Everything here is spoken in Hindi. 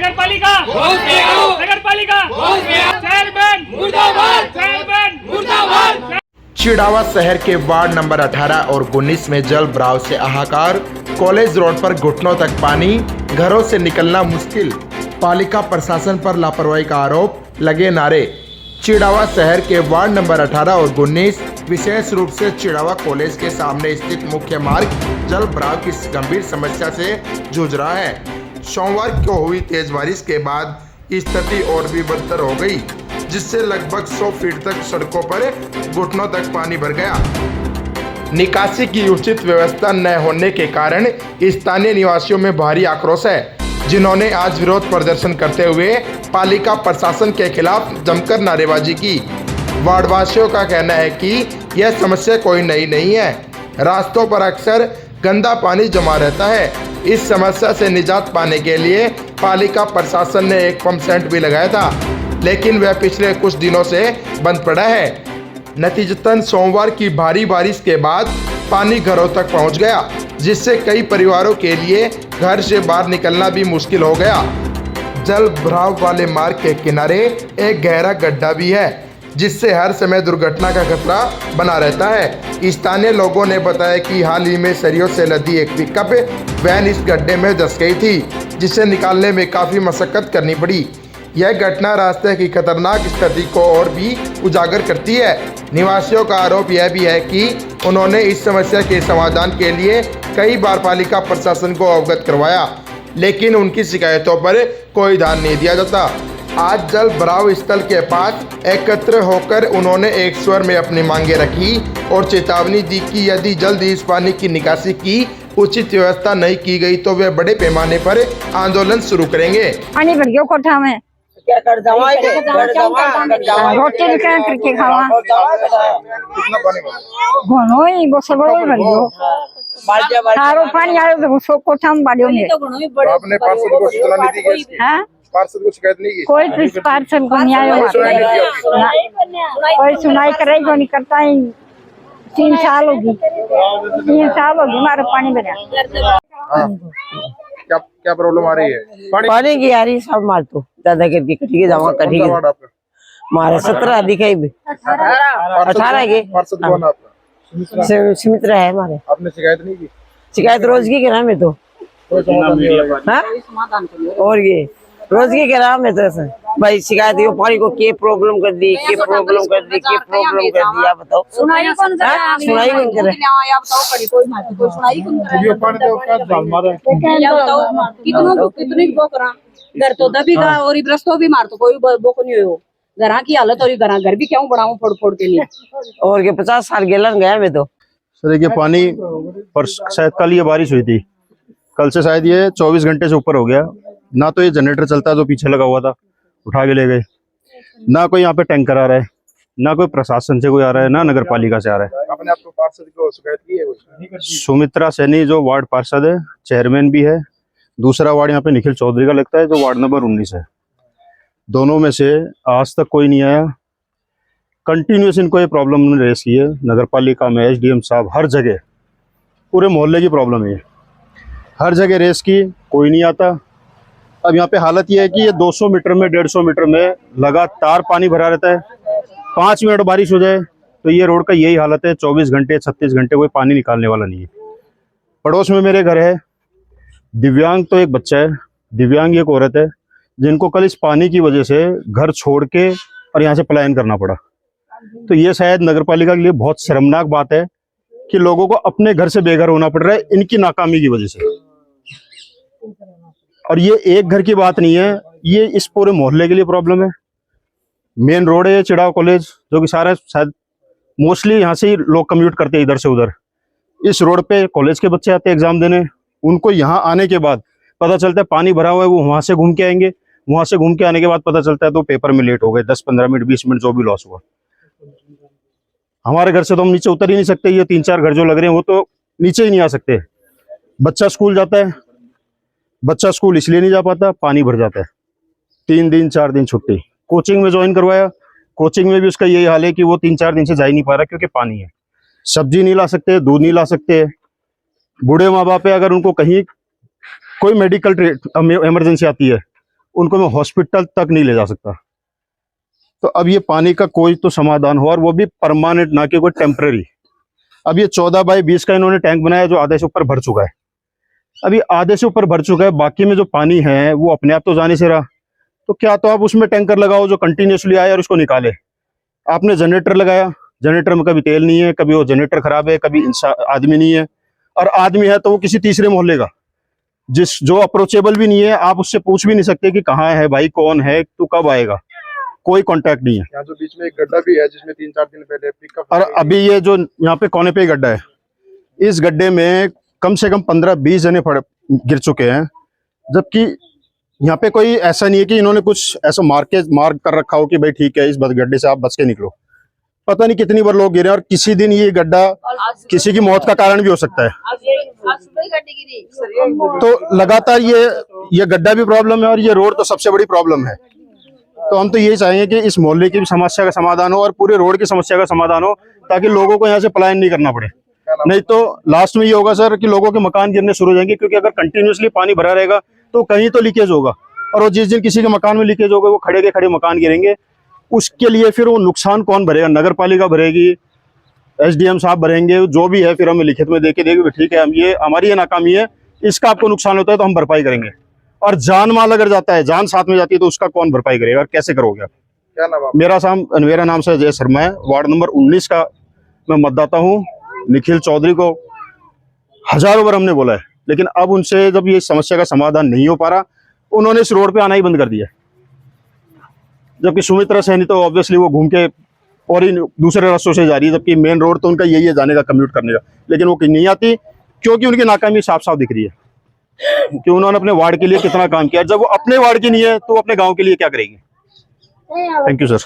नगरपालिका नगरपालिका चेयरमैन मुर्दाबाद चेयरमैन मुर्दाबाद। चिड़ावा शहर के वार्ड नंबर 18 और 19 में जल भराव से हाहाकार। कॉलेज रोड पर घुटनों तक पानी, घरों से निकलना मुश्किल। पालिका प्रशासन पर लापरवाही का आरोप, लगे नारे। चिड़ावा शहर के वार्ड नंबर 18 और 19 विशेष रूप से चिड़ावा कॉलेज के सामने स्थित मुख्य मार्ग जल भराव की गंभीर समस्या से जूझ रहा है। सोमवार को हुई तेज बारिश के बाद स्थिति और भी बदतर हो गई, जिससे लगभग 100 फीट तक सड़कों पर घुटनों तक पानी भर गया। निकासी की उचित व्यवस्था न होने के कारण स्थानीय निवासियों में भारी आक्रोश है, जिन्होंने आज विरोध प्रदर्शन करते हुए पालिका प्रशासन के खिलाफ जमकर नारेबाजी की। वार्डवासियों का कहना है कि यह समस्या कोई नई नहीं है। रास्तों पर अक्सर गंदा पानी जमा रहता है। इस समस्या से निजात पाने के लिए पालिका प्रशासन ने एक पंप सेट भी लगाया था, लेकिन वह पिछले कुछ दिनों से बंद पड़ा है। नतीजतन सोमवार की भारी बारिश के बाद पानी घरों तक पहुंच गया, जिससे कई परिवारों के लिए घर से बाहर निकलना भी मुश्किल हो गया। जल भराव वाले मार्ग के किनारे एक गहरा गड्ढा भी है, जिससे हर समय दुर्घटना का खतरा बना रहता है। स्थानीय लोगों ने बताया कि हाल ही में सरियों से लदी एक पिकअप वैन इस गड्ढे में धंस गई थी, जिसे निकालने में काफ़ी मशक्कत करनी पड़ी। यह घटना रास्ते की खतरनाक स्थिति को और भी उजागर करती है। निवासियों का आरोप यह भी है कि उन्होंने इस समस्या के समाधान के लिए कई बार पालिका प्रशासन को अवगत करवाया, लेकिन उनकी शिकायतों पर कोई ध्यान नहीं दिया जाता। आज जल भराव स्थल के पास एकत्र होकर उन्होंने एक स्वर में अपनी मांगे रखी और चेतावनी दी कि यदि जल्द इस पानी की निकासी की उचित व्यवस्था नहीं की गई तो वे बड़े पैमाने पर आंदोलन शुरू करेंगे। पानी भर गया कोठा में, क्या कर रोटी भी क्या करके खावा, कितना पानी घणो ही वो सब भर गयो। सारो पानी आयो तो सो कोठा में बाड़ियो में। आपने पार्षद को सूचना नहीं दी गई? हां, पार्षद को शिकायत नहीं की? कोई पार्षद को नहीं आयो। कोई सुनाई करे को नहीं करता है। 3 साल होगी, 3 साल होगी हमारा पानी भरा। क्या प्रॉब्लम आ रही है? पानी की आ रही सब मार तो ज्यादा करके कटी के जमा कटी के मारे 17 दिखाई भी 18 के पार्षद कौन है आपका? सुमित्रा है हमारे। आपने शिकायत नहीं की? शिकायत रोज की करा में तो हाँ? और ये रोज की करा में तो भाई शिकायत ये पानी को के प्रॉब्लम कर दी, के प्रॉब्लम कर दी, के प्रॉब्लम कर दिया। बताओ सुनाई कौन करे? सुनाई कौन करे? आप बताओ कड़ी कोई मार कोई सुनाई कौन करे? पानी तो क्या जाल मारे? क्या बताओ कितनी वो करा घर तो दबीगा और रस्तों भी मार तो कोई बोको नहीं हो। घरा की हालत और घर भी क्यों बढ़ाऊं फोड़ फोड़ के लिए। और के 50 साल गेलन गया मैं तो। सर देखिए पानी पर शायद कल ये बारिश हुई थी, कल से शायद ये 24 घंटे से ऊपर हो गया। ना तो ये जनरेटर चलता है जो पीछे लगा हुआ था, उठा के ले गए। ना कोई यहाँ पे टैंकर आ रहा है, ना कोई प्रशासन से कोई आ रहा है, ना नगर पालिका से आ रहा है। आपने आपको पार्षद को शिकायत की है? सुमित्रा सैनी जो वार्ड पार्षद है, चेयरमैन भी है। दूसरा वार्ड यहाँ पे निखिल चौधरी का लगता है, जो वार्ड नंबर 19 है। दोनों में से आज तक कोई नहीं आया। कंटिन्यूस इनको ये प्रॉब्लम रेस की है। नगर पालिका में SDM साहब हर जगह, पूरे मोहल्ले की प्रॉब्लम है, हर जगह रेस की, कोई नहीं आता। अब यहाँ पे हालत ये है कि ये 200 मीटर में 150 मीटर में लगातार पानी भरा रहता है। 5 मिनट बारिश हो जाए तो ये रोड का यही हालत है। 24 घंटे 36 घंटे कोई पानी निकालने वाला नहीं है। पड़ोस में मेरे घर है, दिव्यांग तो एक बच्चा है, दिव्यांग एक औरत है, जिनको कल इस पानी की वजह से घर छोड़ के और यहाँ से पलायन करना पड़ा। तो ये शायद नगर पालिका के लिए बहुत शर्मनाक बात है कि लोगों को अपने घर से बेघर होना पड़ रहा है इनकी नाकामी की वजह से। और ये एक घर की बात नहीं है, ये इस पूरे मोहल्ले के लिए प्रॉब्लम है। मेन रोड है ये चिड़ाव कॉलेज, जो कि सारा शायद मोस्टली यहाँ से ही लोग कम्यूट करते हैं इधर से उधर। इस रोड पे कॉलेज के बच्चे आते हैं एग्जाम देने, उनको यहाँ आने के बाद पता चलता है पानी भरा हुआ है, वो वहां से घूम के आएंगे, वहां से घूम के आने के बाद पता चलता है तो पेपर में लेट हो गए, 10-15 मिनट 20 मिनट जो भी लॉस हुआ। हमारे घर से तो हम नीचे उतर ही नहीं सकते। ये 3-4 घर जो लग रहे हैं वो तो नीचे ही नहीं आ सकते। बच्चा स्कूल जाता है, बच्चा स्कूल इसलिए नहीं जा पाता, पानी भर जाता है। 3 दिन 4 दिन छुट्टी। कोचिंग में ज्वाइन करवाया, कोचिंग में भी उसका यही हाल है कि वो 3-4 दिन से जा ही नहीं पा रहा क्योंकि पानी है। सब्जी नहीं ला सकते, दूध नहीं ला सकते। बूढ़े माँ बाप है, अगर उनको कहीं कोई मेडिकल इमरजेंसी आती है, उनको मैं हॉस्पिटल तक नहीं ले जा सकता। तो अब ये पानी का कोई तो समाधान हो, और वो भी परमानेंट, ना कि कोई टेम्पररी। अब ये 14 बाई 20 का इन्होंने टैंक बनाया जो आधे से ऊपर भर चुका है। अभी आधे से ऊपर भर चुका है, बाकी में जो पानी है वो अपने आप तो जाने से रहा। तो क्या तो आप उसमें टैंकर लगाओ जो कंटिन्यूसली आए और उसको निकाले। आपने जनरेटर लगाया, जनरेटर में कभी तेल नहीं है, कभी वो जनरेटर खराब है, कभी आदमी नहीं है, और आदमी है तो वो किसी तीसरे मोहल्ले का, जो अप्रोचेबल भी नहीं है। आप उससे पूछ भी नहीं सकते कि कहाँ है भाई, कौन है, तू कब आएगा, कोई कांटेक्ट नहीं है। यहाँ जो बीच में एक गड्ढा भी है जिसमें 3-4 दिन पहले पिकअप, और अभी ये जो यहाँ पे कोने पे ही गड्ढा है, इस गड्ढे में कम से कम 15-20 जने गिर चुके हैं। जबकि यहाँ पे कोई ऐसा नहीं है कि इन्होंने कुछ ऐसा मार्क कर रखा हो कि भाई ठीक है इस गड्ढे से आप बच के निकलो। पता नहीं कितनी बार लोग गिरे, और किसी दिन ये गड्ढा किसी की मौत का कारण भी हो सकता है। तो लगातार ये गड्ढा भी प्रॉब्लम है, और ये रोड तो सबसे बड़ी प्रॉब्लम है। तो हम तो यही चाहेंगे कि इस मोहल्ले की भी समस्या का समाधान हो और पूरे रोड की समस्या का समाधान हो, ताकि लोगों को यहाँ से पलायन नहीं करना पड़े। नहीं तो लास्ट में ये होगा सर कि लोगों के मकान गिरने शुरू हो जाएंगे, क्योंकि अगर कंटिन्यूसली पानी भरा रहेगा तो कहीं तो लीकेज होगा, और वो जिस दिन किसी के मकान में लीकेज होगा वो खड़े के खड़े मकान गिरेंगे। उसके लिए फिर वो नुकसान कौन भरेगा? नगर पालिका भरेगी, SDM साहब भरेंगे, जो भी है। फिर हमें लिखित में देके देंगे ठीक है, हम ये हमारी ये नाकामी है, इसका आपको नुकसान होता है तो हम भरपाई करेंगे। और जान माल अगर जाता है, जान साथ में जाती है, तो उसका कौन भरपाई करेगा और कैसे करोगे आप? क्या नाम आपका? मेरा नाम सर जय शर्मा है। वार्ड नंबर 19 का मैं मतदाता हूँ। निखिल चौधरी को हजारों बार हमने बोला है, लेकिन अब उनसे जब ये समस्या का समाधान नहीं हो पा रहा, उन्होंने इस रोड पे आना ही बंद कर दिया। जबकि सुमित्रा सैनी तो ऑब्वियसली वो घूम के और ही दूसरे रास्तों से जा रही है, जबकि मेन रोड तो उनका यही है जाने का, कम्यूट करने का, लेकिन वो नहीं आती क्योंकि उनकी नाकामी साफ साफ दिख रही है कि उन्होंने अपने वार्ड के लिए कितना काम किया। जब वो अपने वार्ड की नहीं है तो वो अपने गांव के लिए क्या करेंगे? Thank you sir.